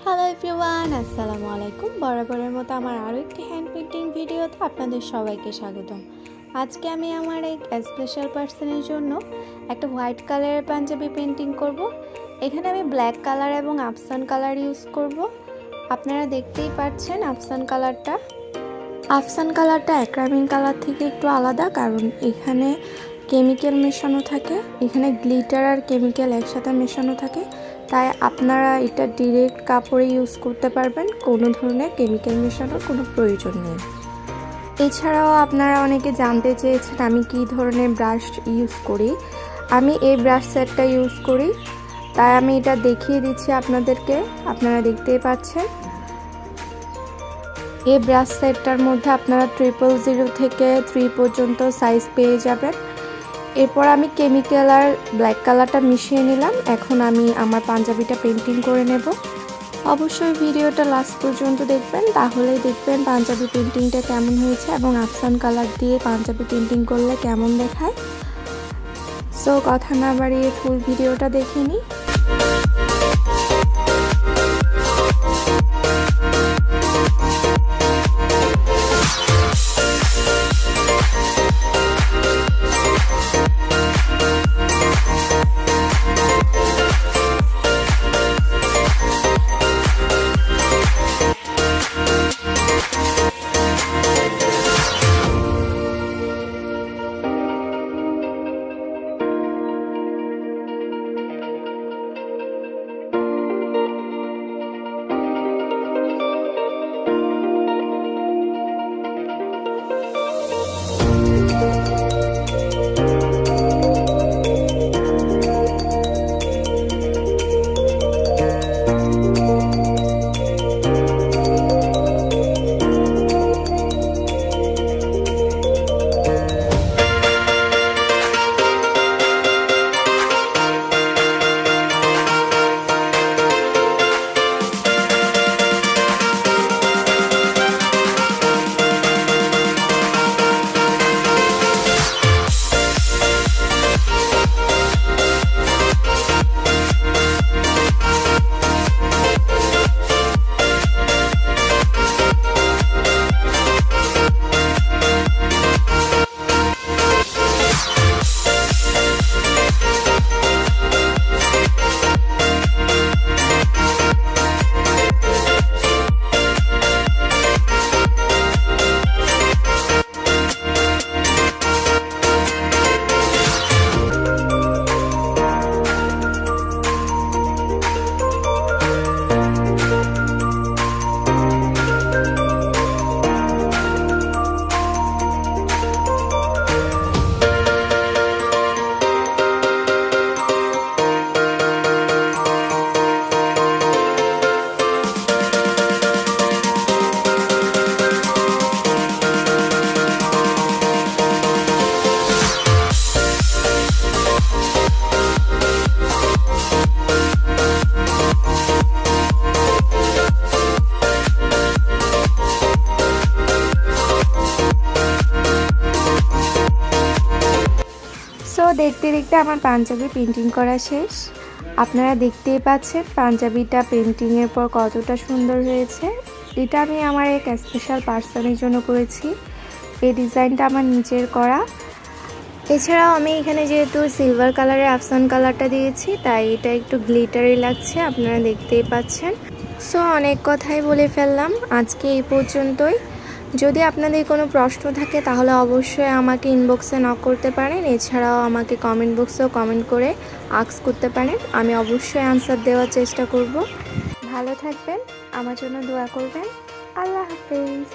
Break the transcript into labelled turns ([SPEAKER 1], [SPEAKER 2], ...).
[SPEAKER 1] Hello everyone, আসসালামুআলাইকুম। বরাবরের মতো আমার আরও একটি হ্যান্ড পেইন্টিং ভিডিওতে আপনাদের সবাইকে স্বাগতম। আজকে আমি আমার এক স্পেশাল পার্সনের জন্য একটা হোয়াইট কালারের পাঞ্জাবি পেইন্টিং করব। এখানে আমি ব্ল্যাক কালার এবং আফসান কালার ইউজ করব। আপনারা দেখতেই পাচ্ছেন আফসান কালারটা অ্যাক্রামিন কালার থেকে একটু আলাদা, কারণ এখানে কেমিক্যাল মেশানো থাকে, এখানে গ্লিটার আর কেমিক্যাল একসাথে মেশানো থাকে, তাই আপনারা এটা ডিরেক্ট কাপড়ে ইউজ করতে পারবেন, কোনো ধরনের কেমিক্যাল মেশানোর কোনো প্রয়োজন নেই। এছাড়াও আপনারা অনেকে জানতে চেয়েছেন আমি কী ধরনের ব্রাশ ইউজ করি। আমি এই ব্রাশ সেটটা ইউজ করি, তাই আমি এটা দেখিয়ে দিচ্ছি আপনাদেরকে। আপনারা দেখতেই পাচ্ছেন এই ব্রাশ সেটটার মধ্যে আপনারা 000 থেকে 3 পর্যন্ত সাইজ পেয়ে যাবেন। এরপর আমি কেমিক্যাল আর ব্ল্যাক কালারটা মিশিয়ে নিলাম। এখন আমি আমার পাঞ্জাবিটা পেইন্টিং করে নেব। অবশ্যই ভিডিওটা লাস্ট পর্যন্ত দেখবেন, তাহলেই দেখবেন পাঞ্জাবি পেইন্টিংটা কেমন হয়েছে এবং আফসান কালার দিয়ে পাঞ্জাবি পেইন্টিং করলে কেমন দেখায়। সো কথা না বাড়িয়ে ফুল ভিডিওটা দেখে নিই। দেখতে দেখতে আমার পাঞ্জাবি পেইন্টিং করা শেষ। আপনারা দেখতেই পাচ্ছেন পাঞ্জাবিটা পেইন্টিংয়ের পর কতটা সুন্দর হয়েছে। এটা আমি আমার এক স্পেশাল পার্সনের জন্য করেছি। এই ডিজাইনটা আমার নিজের করা। এছাড়াও আমি এখানে যেহেতু সিলভার কালারের আফসান কালারটা দিয়েছি, তাই এটা একটু গ্লিটারি লাগছে, আপনারা দেখতেই পাচ্ছেন। সো অনেক কথাই বলে ফেললাম, আজকে এই পর্যন্তই। যদি আপনাদের কোনো প্রশ্ন থাকে তাহলে অবশ্যই আমাকে ইনবক্সে নক করতে পারেন। এছাড়াও আমাকে কমেন্ট বক্সেও কমেন্ট করে আস্ক করতে পারেন, আমি অবশ্যই আনসার দেওয়ার চেষ্টা করব। ভালো থাকবেন, আমার জন্য দোয়া করবেন। আল্লাহ হাফেজ।